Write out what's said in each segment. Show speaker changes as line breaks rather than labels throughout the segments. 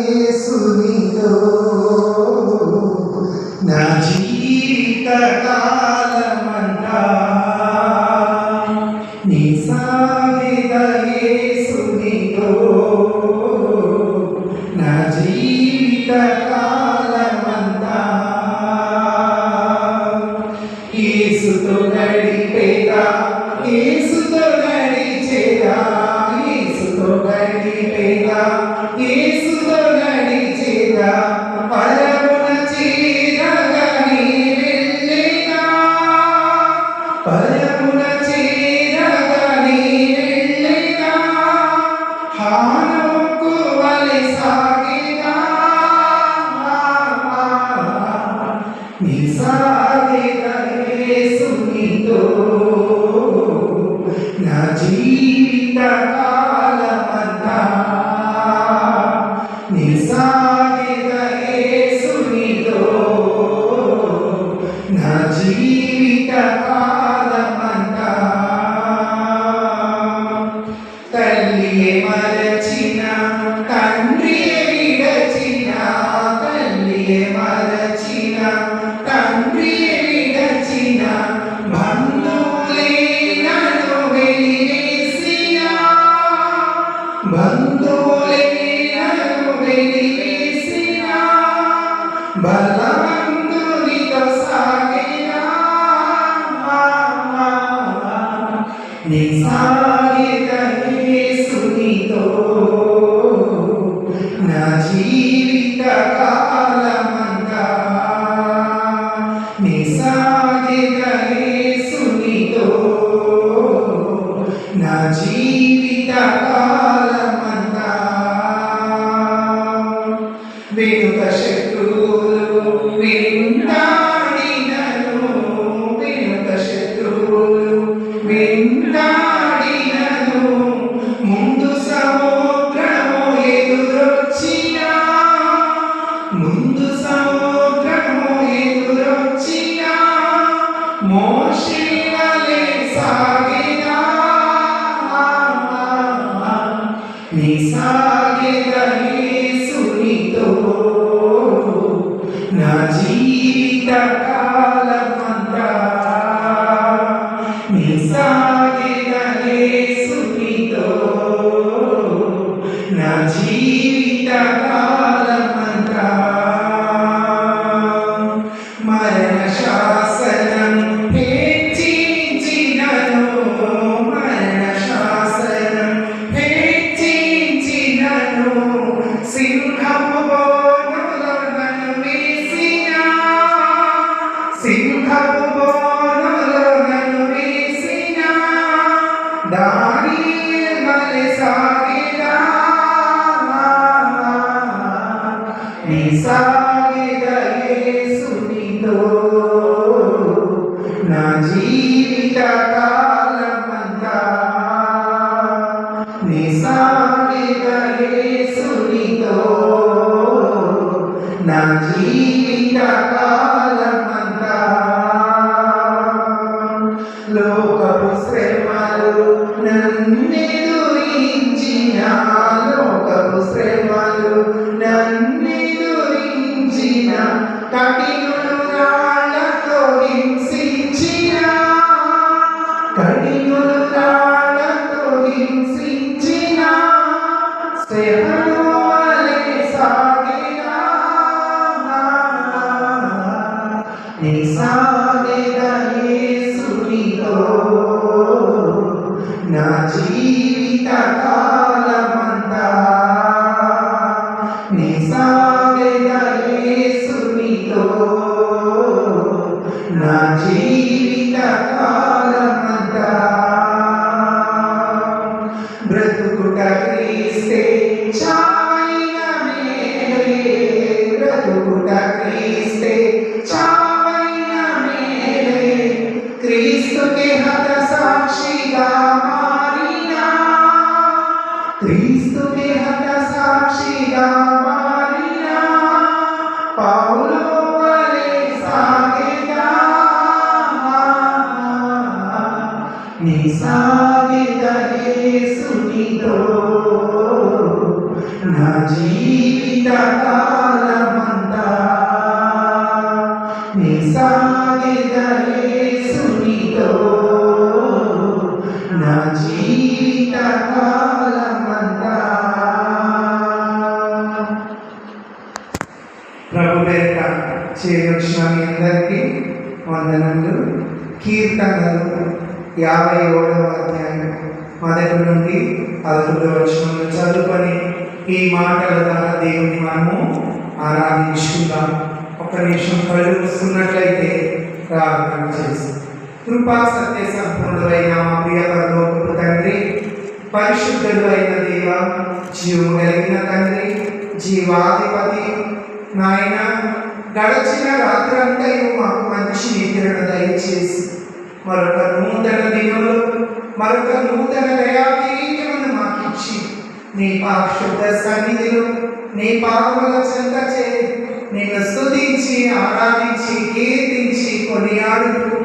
యేసునితో నా జీవిత కాలమంతా నీ సాగిద యేసునితో నా జీవిత కాలమంతా యేసుతో గడిపేదా యేసుతో గడిచేదా యేసుతో గడిపేదా యేసుతో నడిచేదా పరమున చేరగని వెళ్ళేదా పరమున చేరగని వెళ్ళేదా హానోకు వలె సాగేదా నీ సాగేదా యేసునితో నా జీవిత కాలమంతా నీ సాగిద యేసునితో నా జీవిత కాలమంతా తల్లియే మరచిన తండ్రియే విడచిన తల్లియే మరచిన తండ్రియే విడచిన బంధువులే నన్ను వెలివేసిన బంధువులే నన్ను వెలివేసిన బలవంతునితో సాగినా నీ సాగిద యేసునితో నా జీవిత కాలమంతా నీ సాగిద యేసునితో నా జీవిత కాలమంతా వెనుక శత్రువులు వెంటాడినను వెనుక శత్రువులు వెంటాడినను ముందు సముద్రము ఎదురొచ్చిన ముందు సముద్రము ఎదురొచ్చిన మోషే వలె సాగినా నీ సాగిద యేసునితో నా జీవిత కాలమంతా నీ సాగిద యేసునితో నా జీవిత కాలమంతా మరణ శాసనం హెచ్చించినను మరణ శాసనం హెచ్చించినను సింహపు బోనులో నన్ను వేసిన సింహపు బోనులో నన్ను వేసిన దానియేలు వలె సాగినా నీ సాగిద యేసునితో నా జీవిత కాలమంతా నీ సాగిద యేసునితో నా జీవిత కాలమంతా లోకపు శ్రమలు నన్నెదురించిన లోకపు శ్రమలు నన్నెదురించిన కఠినులు రాళ్ళతో హింసించిన కఠినులు రాళ్ళతో హింసించిన శ్రమను వలె సాగినా జీవిత కాలమంతా నీ సాగిద యేసునితో నా జీవిత కాలమంతా. ప్రభు పేరిట చేరొచ్చిన మీ అందరికీ వందనములు. కీర్తనలు 57వ అధ్యాయం మొదటి నుండి 11వ వచనం చదువుకొని ఈ మాటల ద్వారా దేవుని మనము ఆరాధించుకుందాం. ఒక నిమిషం కళ్ళు మూసుకున్నట్లయితే ప్రార్థన చేసి. కృపా సత్య సంపూర్ణుడైన మా ప్రియ పరలోకపు తండ్రి, పరిశుద్ధుడు అయిన దేవ, జీవము కలిగిన తండ్రి, జీవాధిపతి నాయన, గడచిన రాత్రంతయు మాకు మంచి నిద్రను దయచేసి మరొక నూతన దినములు, మరొక నూతన దయాకిరీటమును మాకిచ్చి నీ పరిశుద్ధ సన్నిధిలో నీ పాదముల చెంత చేరి నిన్ను స్తుతించి ఆరాధించి కీర్తించి కొనియాడుతూ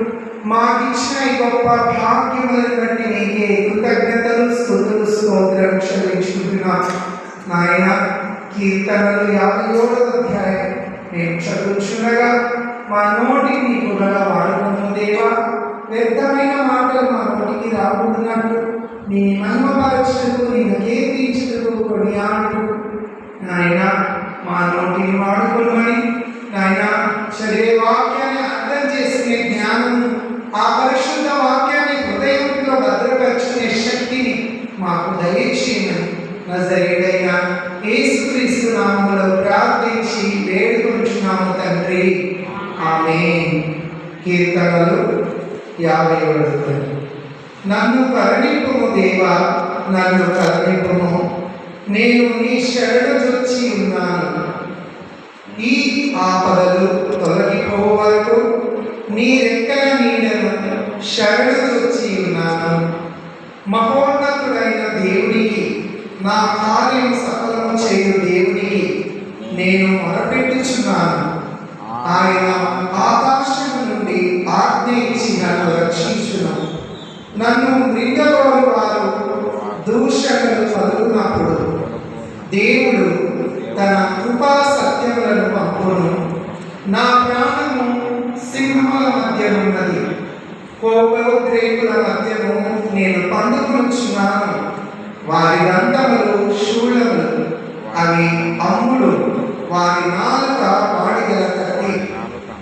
మాకిచ్చిన ఈ గొప్ప భాగ్యములను బట్టి నీకే కృతజ్ఞతలు స్తుతులు స్తోత్రం చెల్లించుకుంటున్నాం నాయన. కీర్తనలు 57వ అధ్యాయం మేము చదువుచుండగా మా నోటిని నీకు గల వాడుకున్న దేవా, వ్యర్థమైన మాటలు మా నోటికి రాకుండాన్నట్లు నీ మహిమపరచుటకు నిన్ను కీర్తించుటకు కొనియాడుతూ నాయన మా నోటిని వాడుకోమని నాయన, చదివే వాక్యాన్ని అర్థం చేసుకునే జ్ఞానం, ఆ పరిశుద్ధ వాక్యాన్ని హృదయంలో భద్రపరుచుకునే శక్తిని మాకు దయచేయమని నజరేయుడైన యేసుక్రీస్తు నామములో ప్రార్థించి వేడుకొనుచున్నాము తండ్రి, ఆమేన్. కీర్తనలు 50వ అధ్యాయం. నన్ను కరుణింపుము దేవా, నన్ను కరుణింపుము, నేను నీ శరణు జొచ్చి ఉన్నాను. ఈ ఆపదలు తొలగిపోవు వరకు నీ రెక్కల నీడను శరణు జొచ్చి ఉన్నాను. మహోన్నతుడైన దేవునికి, నా కార్యం సఫలము చేయు దేవునికి నేను మొరపెట్టుచున్నాను. ఆయన ఆకాశము నుండి ఆజ్ఞ ఇచ్చి నన్ను రక్షించును. నన్ను మృంగగోరు వారు దూషణలు పలుకున్నప్పుడు దేవుడు తన కృపా సత్యములను పంపును. నా ప్రాణము సింహముల మధ్యనున్నది, కోపోద్రేకుల మధ్యను నేను పండుకొనుచున్నాను. వారి దంతములు శూలములు, అవి అమ్ములు, వారి నాలుక వాడిగల కత్తి.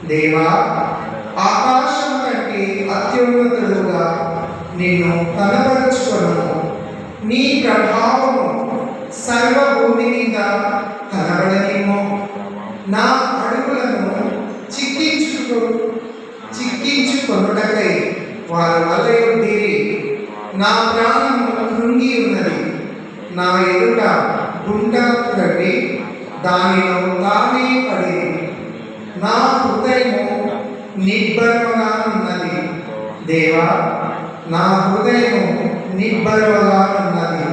దేవా, ఆకాశం కంటే అత్యున్నతుడుగా నిన్ను కనబరుచుకొను. నీ ప్రభావము సర్వభూమి మీద కనబడనేమో. నా అడుగులను చిక్కించుకొనుటకై వారు వలయుడిరి. నా ప్రాణము కృంగి ఉన్నది, నా ఎదుట గుంట కట్టి దానిలో తానే పడి. నా హృదయము నిబ్బరముగా ఉన్నది. దేవా, నా హృదయము నిబ్బరముగా ఉన్నది.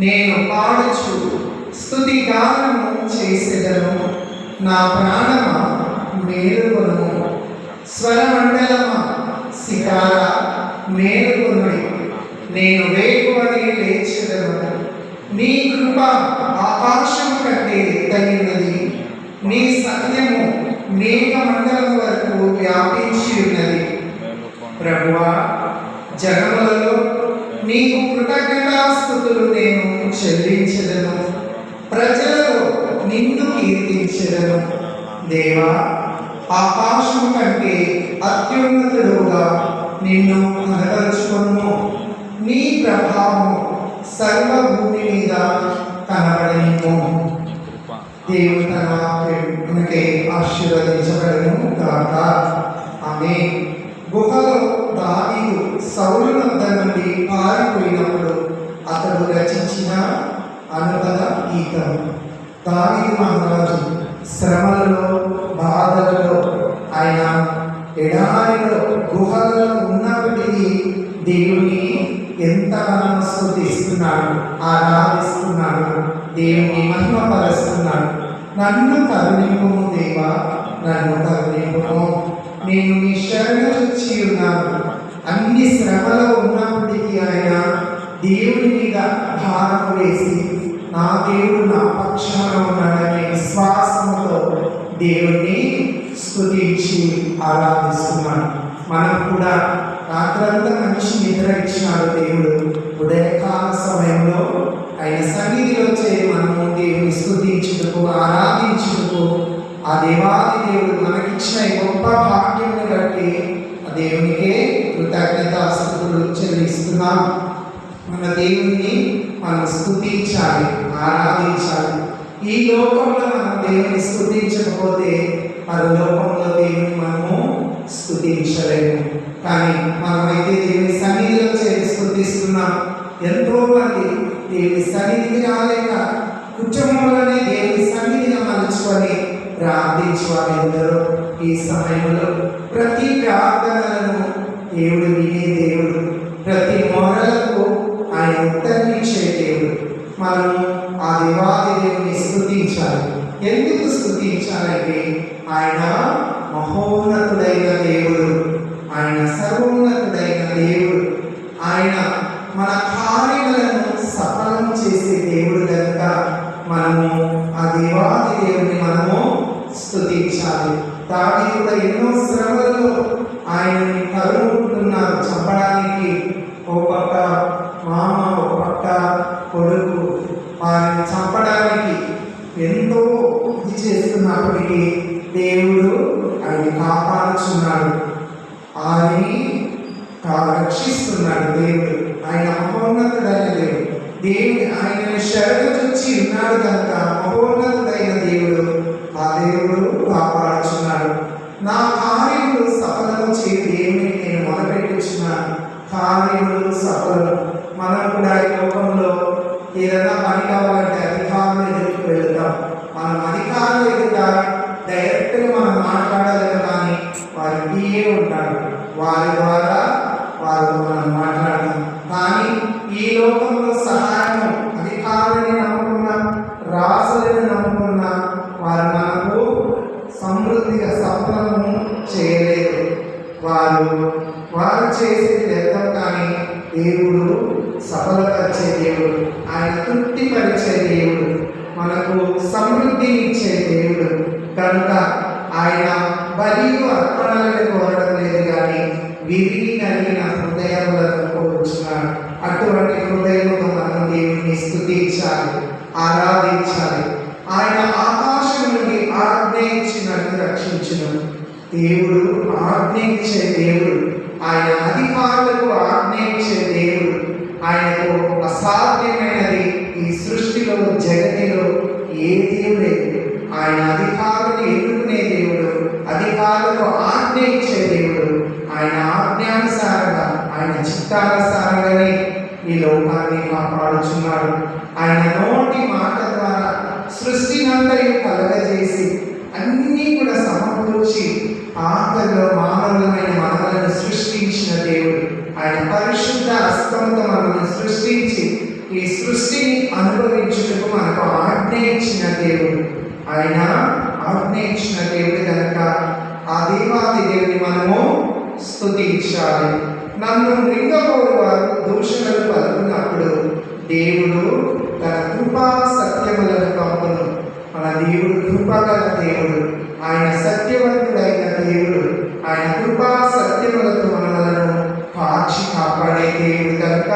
నేను పాడుచు స్తుతి గానము చేసేదను. నా ప్రాణమా మేలుకొను. స్వరమండలమా సితార మేలుకొనుడి. నేను వేకువని లేచెదను. నీ కృప ఆకాశం కంటే ఎత్తైనది. నీ సత్యము మేఘమండలం వరకు వ్యాపించి ఉన్నది. ప్రభువా, జనములలో నీకు కృతజ్ఞతాస్తుతులు నేను చెల్లించెదను. ప్రజలలో నిన్ను కీర్తించెదను. దేవా, ఆకాశం కంటే అత్యున్నతుడుగా నిన్ను కనబరుచుకొను. నీ ప్రభావం సర్వభూమి మీద కనబడనిము. దేవుడు తన మనకి ఆశీర్వదించబడను కాక. ఆమేన్. గుహలో దావీదు సౌలు వద్ద నుండి పారిపోయినప్పుడు అతడు రచించిన అనుపద గీతం. దావీదు మహారాజు శ్రమలలో, బాధలలో, ఆయన ఎడారిలో గుహలలో ఉన్నప్పటికీ దేవుని ఎంతగానో స్తుతిస్తున్నాడు, ఆరాధిస్తున్నాడు, దేవుని మహిమపరుస్తున్నాడు. నన్ను కరుణింపుము దేవా, నన్ను కరుణింపుము, నేను నీ శరణు వచ్చి ఉన్నాను. అన్ని శ్రమలో ఉన్నప్పటికీ ఆయన దేవుని మీద భారం వేసి నా దేవుడు నా పక్షాన ఉన్నాడనే విశ్వాసంతో దేవుణ్ణి స్తుతించి ఆరాధిస్తున్నాడు. మనం కూడా రాత్రంతా మంచి నిద్ర ఇచ్చినాడు దేవుడు. ఉదయకాల సమయంలో ఆయన సన్నిధిలో చేరి మనము దేవుని స్తుతించుటకు ఆరాధించుటకు ఆ దేవాది దేవుడు మనకిచ్చిన ఈ గొప్ప భాగ్యాన్ని బట్టి ఆ దేవునికే కృతజ్ఞతాస్తుతులు చెల్లిస్తున్నాం. మన దేవుని మనం స్తుతించాలి, ఆరాధించాలి. ఈ లోకంలో మనం దేవుని స్తుతించకపోతే పరలోకంలో దేవుని మనము స్తుతించలేము. కానీ మనమైతే దేవుని సన్నిధిలో చేరి స్తుతిస్తున్నాం. ఎంతో మంది దేవుని సన్నిధికి రాలేక కుటుంబంలోనే దేవుని సన్నిధిగా మలుచుకొని ప్రార్థించేవారు ఎందరో. ఈ సమయంలో ప్రతి ప్రార్థనలను దేవుడు వినే దేవుడు, ప్రతి మొరలకు ఆయన ఉత్తరించే దేవుడు. మనము ఆ దేవాది దేవుని స్తుతించాలి. ఎందుకు స్తుతించాలంటే ఆయన మహోన్నతుడైన దేవుడు, ఆయన సర్వోన్నతుడైన దేవుడు, ఆయన మన కార్యములను సఫలం చేసే దేవుడు కనుక మనము ఆ దేవాది దేవుని మనము స్తుతించాలి. దావీదు కూడా ఎన్నో శ్రమలలో ఆయనని తరుముకుంటున్నారు చంపడానికి. ఓ పక్క మామ, ఒక పక్క కొడుకు వారిని చంపడానికి ఎంతో ఇది చేస్తున్నప్పటికీ దేవుడు ఆయన కాపాడుచున్నాడు, ఆయన్ని రక్షిస్తున్నాడు. దేవుడు ఆయన మహోన్నతుడైన దేవుడు. దేవుడు ఆయన శరణు చొచ్చి ఉన్నాడు కనుక మహోన్నతుడైన దేవుడు ఆ దేవుడు కాపాడుచున్నాడు. నా కార్యములు సఫలం చేయ దేవుని నేను మొదలుపెట్టుచున్న కార్యములు సఫలం. మనం కూడా ఈ లోకంలో ఏదైనా పని కావాలంటే అధికారులు ఎదురుకు వెళ్తాం. మనం అధికారులు ఎదుట డైరెక్ట్గా మనం మాట్లాడలేము, కానీ వారి పిఏ ఉంటాడు, వారి ద్వారా వారితో మనం మాట్లాడతాం. కానీ ఈ లోకంలో సహాయం అధికారులని నమ్ముకున్నా, రాజులను నమ్ముకున్నా వారు మనకు సమృద్ధిగా సఫలము చేయలేదు. వారు చేసేది వ్యర్థం, కానీ దేవుడు సఫలపరిచే దేవుడు, ఆయన తృప్తిపరిచే దేవుడు, మనకు సమృద్ధిని ఇచ్చే దేవుడు కనుక ఆయన బలియు అర్పణలను కోరడం లేదు, కానీ విరిగి కలిగిన హృదయములను కోరుచున్నాడు. అటువంటి హృదయముతో మనం దేవుని స్తుతించాలి, ఆరాధించాలి. ఆయన ఆకాశం నుండి ఆజ్ఞ ఇచ్చినట్టు రక్షించును. దేవుడు ఆజ్ఞ ఇచ్చే దేవుడు, ఆయన అధికారులకు ఆజ్ఞ ఇచ్చే దేవుడు. ఆయనకు అసాధ్యమైనది ఈ సృష్టిలో జగతిలో ఏదీ లేదు. ఆయన అధికారులను ఎన్నుకునే దేవుడు, అధికారులకు ఆజ్ఞ ఇచ్చే దేవుడు. ఆయన ఆజ్ఞానుసారంగా, ఆయన చిత్తానుసారంగానే ఈ లోకాన్ని కాపాడుచున్నాడు. ఆయన నోటి మాట ద్వారా సృష్టినంతయు కలగజేసి అన్నీ కూడా సమకూర్చి ఆఖరిలో మానవులమైన మనలను సృష్టించిన దేవుడు. ఆయన పరిశుద్ధ హస్తంతో మనల్ని సృష్టించి ఈ సృష్టిని అనుభవించుటకు మనకు ఆజ్ఞ ఇచ్చిన దేవుడు. ఆయన ఆజ్ఞ ఇచ్చిన దేవుడు కనుక ఆ దేవాది దేవుని మనము స్తుతించాలి. నన్ను మృంగపోరు వారు దూషణలు పలుకున్నప్పుడు దేవుడు తన కృపా సత్యములను పంపును. మన దేవుడు కృపగల దేవుడు, ఆయన సత్యవంతుడైన దేవుడు. ఆయన కృపా సత్యములతో మనలను కాచి కాపాడే దేవుడు కనుక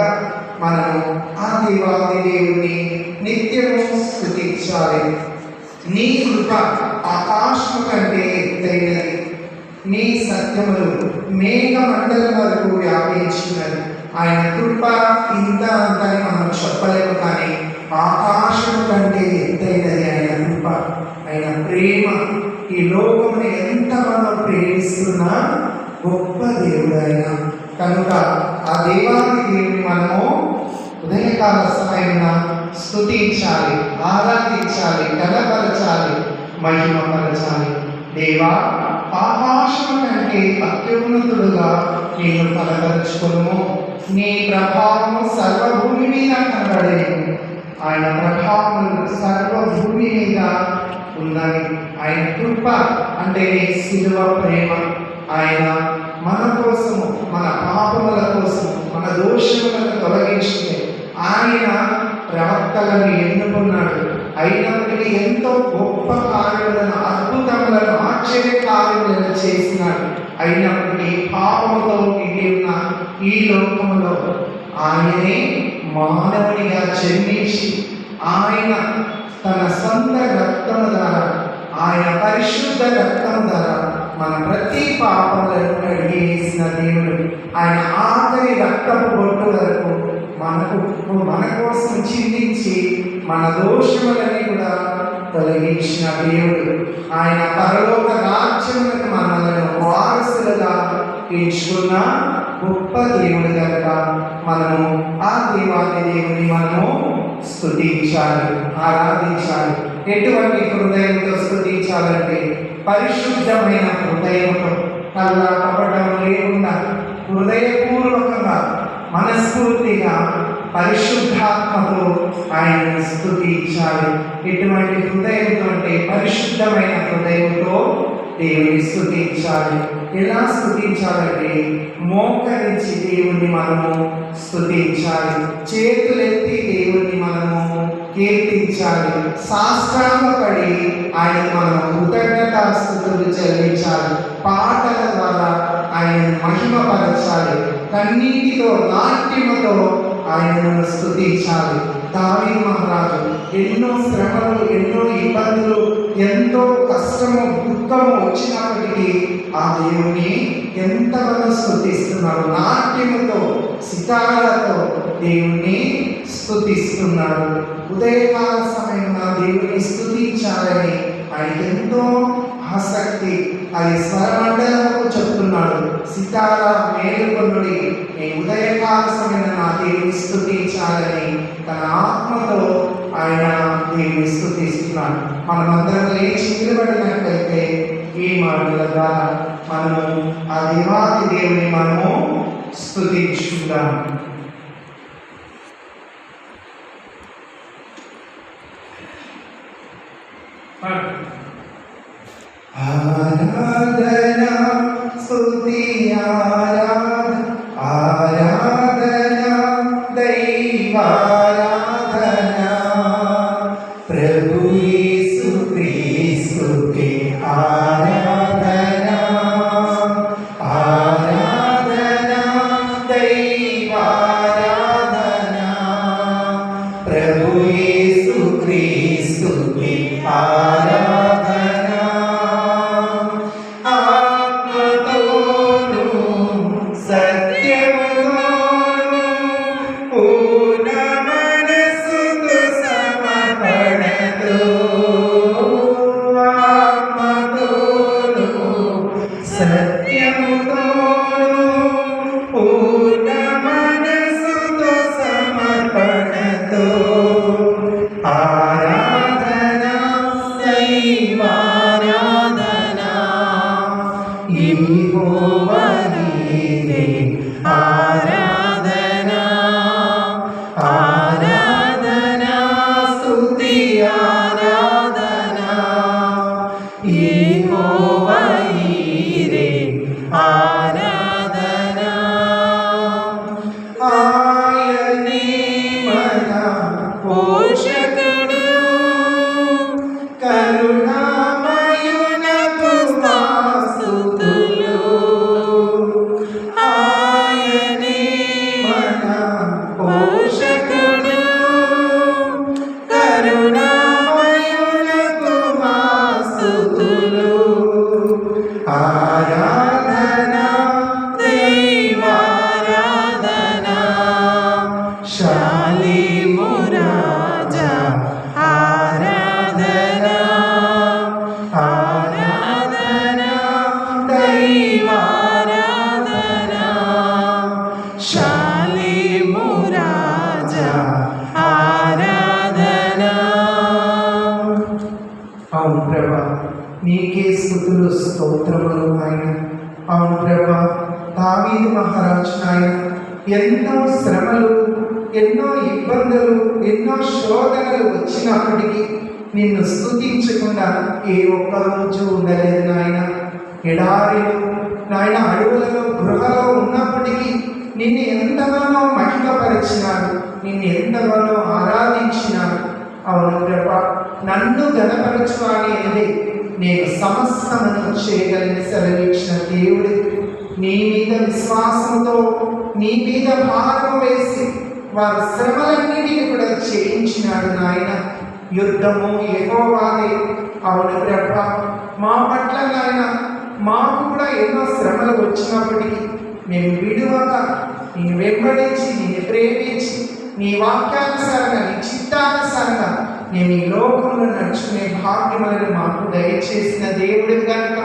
మనము ఆ దేవాది దేవుని నిత్యము స్తుతించాలి. నీ కృప ఆకాశము కంటే ఎత్తైనది, నీ సత్యములు మేఘ మండలం వరకు వ్యాపించినది. ఆయన కృప ఇంత అంతని మనం చెప్పలేము, కానీ ఆకాశము కంటే ఎత్తైనది ఆయన కృప. ఆయన ప్రేమ ఈ లోకముని ఎంతగానో ప్రేమిస్తున్నా గొప్ప దేవుడు ఆయన కనుక ఆ దేవాది దేవుని మనము ఉదయకాల సమయంలో స్తుతించాలి, ఆరాధించాలి, ఘనపరచాలి, మహిమపరచాలి. దేవా, ఆకాశము కంటే అత్యున్నతుడుగా నేను కనపరుచుకును. నీ ప్రభావము సర్వభూమి మీద కనబడేను. ఆయన ప్రభావం సర్వభూమి మీద ఉన్నది. ఆయన కృప అంటే శిలువ ప్రేమ. ఆయన మన కోసము, మన పాపముల కోసము, మన దోషములను తొలగించుకుని ఆయన ప్రవక్తలను ఎన్నుకున్నాడు. అయినప్పటికీ ఎంతో గొప్ప కార్యములను, అద్భుతములను, ఆశ్చర్య కార్యములను చేసినాడు. అయినప్పటికీ పాపముతో నిండి ఉన్న ఈ లోకంలో ఆయనే మానవునిగా జన్మించి ఆయన తన సొంత రక్తము ద్వారా, ఆయన పరిశుద్ధ రక్తము ద్వారా మన ప్రతి పాపములను కడిగి వేసిన దేవుడు. ఆయన ఆఖరి రక్తపు బొట్టు వరకు మన కోసం చిందించి మన దోషములని కూడా తొలగించిన దేవుడు. ఆయన పరలోక రాజ్యములకు మనలను వారసులుగా ఎంచుకున్న గొప్ప దేవుడు కనుక మనము ఆ దేవాది దేవుని మనము స్తుతించాలి, ఆరాధించాలి. ఎటువంటి హృదయంతో స్తుతించాలంటే పరిశుద్ధమైన హృదయంతో, కల్లా కపటం లేకుండా హృదయపూర్వకంగా మనస్ఫూర్తిగా పరిశుద్ధాత్మతో ఆయనను స్తుతించాలి. ఎటువంటి హృదయంతో అంటే పరిశుద్ధమైన హృదయంతో దేవుని స్తుతించాలి. ఎలా స్తుతించాలంటే మోకరించి దేవుణ్ణి మనము స్తుతించాలి, చేతులెత్తి దేవుణ్ణి మనము కీర్తించాలి, సాష్టాంగపడి ఆయనకు మనము కృతజ్ఞతాస్తుతులు చెల్లించాలి, పాటల ద్వారా ఆయనను మహిమపరచాలి, కన్నీటితో నాట్యముతో ఆయనను స్తుతించాలి. దావీదు మహారాజు ఎన్నో శ్రమలు, ఎన్నో ఇబ్బందులు, ఎంతో కష్టము, దుఃఖము వచ్చినప్పటికీ ఆ దేవుని ఎంతగానో స్తుతిస్తున్నారు. నాట్యముతో, సితారాలతో దేవుణ్ణి స్తుతిస్తున్నారు. ఉదయకాల సమయంలో దేవుని స్తుతించాలని ఆయనకి ఎంతో ఆసక్తి. అది స్వరమండలకు చెప్తున్నాడు, సితారా మేలుకొనుడి, నేను ఉదయకాల సమయంలో నా దేవుని స్తుతించాలని తన ఆత్మతో ఆయన దేవుని స్తుతిస్తున్నాడు. మనమందరం లేచి నిలబడినట్లయితే ఈ మాటల ద్వారా మనము ఆ దేవాది దేవుని మనము స్తుతించుకుందాం. ఆరాధన స్తుతి ఆరాధన, ఆరాధన దైవారాధన, ప్రభు యేసు క్రీస్తుకే ఆరాధన, ఆరాధన దైవారాధన, ప్రభు యేసు క్రీస్తుకే ఆరాధన. అవును ప్రభా, నీకే స్తుతులు స్తోత్రములు ఆయన. అవును ప్రభా, దావీదు మహారాజు ఆయన ఎన్నో శ్రమలు, ఎన్నో ఇబ్బందులు, ఎన్నో శోధనలు వచ్చినప్పటికీ నిన్ను స్తుతించకుండా ఏ ఒక్క రోజు ఉండలేదు నాయన. ఎడారిలో నాయన, అడవులలో, గృహలో ఉన్నప్పటికీ నిన్ను ఎంతగానో మహిమపరిచినారు, నిన్ను ఎంతగానో ఆరాధించినారు. అవును ప్రభా, నన్ను ఘనపరచువాని ఏదే నేను సమస్తమును చేయగలిగిన సెలవిచ్చిన దేవుడు, నీ మీద విశ్వాసంతో నీ మీద భారం వేసి వారి శ్రమలన్నిటిని కూడా చేయించినాడు నాయన. యుద్ధము యెహోవాదే. అవును ప్రభా, మా పట్ల నాయన మాకు కూడా ఎన్నో శ్రమలు వచ్చినప్పటికీ మేము విడువక నేను వెంబడించి నిన్ను ప్రేమించి నీ వాక్యానుసారంగా నీ చిత్తానుసారంగా నేను ఈ లోకంలో నడుచుకునే భాగ్యములను మాకు దయచేసిన దేవుడు కనుక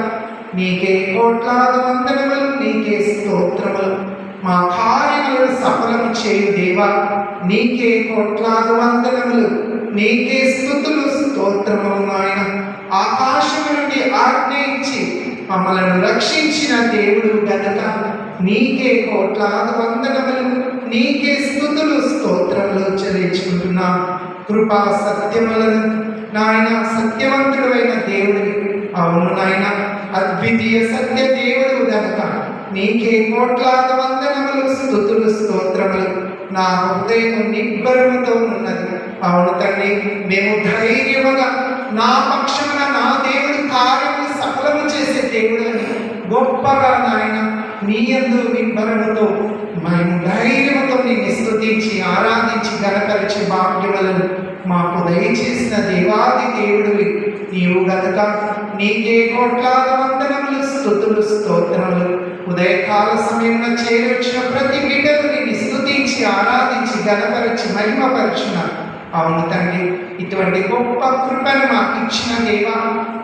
నీకే కోట్లాది వందనములు, నీకే స్తోత్రములు. మా కార్యములను సఫలము చేయు దేవా, నీకే కోట్లాది వందనములు, నీకే స్తుతులు స్తోత్రములు నాయన. ఆకాశము నుండి ఆజ్ఞ ఇచ్చి మమ్మలను రక్షించిన దేవుడు గనుక నీకే కోట్లాది వందనములు, నీకే స్తుతులు స్తోత్రములు చెల్లించుకుంటున్నాం. కృపా సత్యములను నాయన సత్యవంతుడు అయిన దేవుడిని, అవును నాయన అద్వితీయ సత్య దేవుడు గనుక నీకే కోట్లాది వందనములు, స్తుతులు స్తోత్రములు. నా హృదయం నిబ్బరముతో ఉన్నది. అవును తండ్రి, మేము ధైర్యముగా నా పక్షమున నా దేవుడు కార్యము సఫలము చేసే దేవుడు అని గొప్పగా నాయన నీ యందు నిబ్బరముతో మేము ధైర్యముతో నిన్ను స్తుతించి ఆరాధించి గణపరిచే భాగ్యములను మాకు దయచేసిన దేవాది దేవుడివి నీవు గనుక నీకే కోట్లాది వందనములు, స్తుతులు స్తోత్రములు. ఉదయకాల సమయంలో చేరొచ్చిన ప్రతి బిడ్డను నిన్ను స్తుతించి ఆరాధించి గణపరిచి మహిమపరిచిన అవును తండ్రి, ఇటువంటి గొప్ప కృపను మాకు ఇచ్చిన దేవా,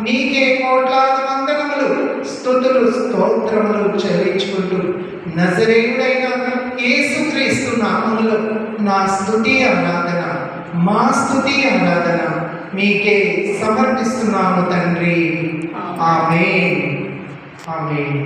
నీకే కోట్లాది వందనములు, స్తుతులు స్తోత్రములు చెల్లించుకుంటూ నజరేయుడైన యేసుక్రీస్తు నామములో నా స్తుతి ఆరాధన, మా స్తుతి ఆరాధన మీకే సమర్పిస్తున్నాము తండ్రి. ఆమేన్, ఆమేన్.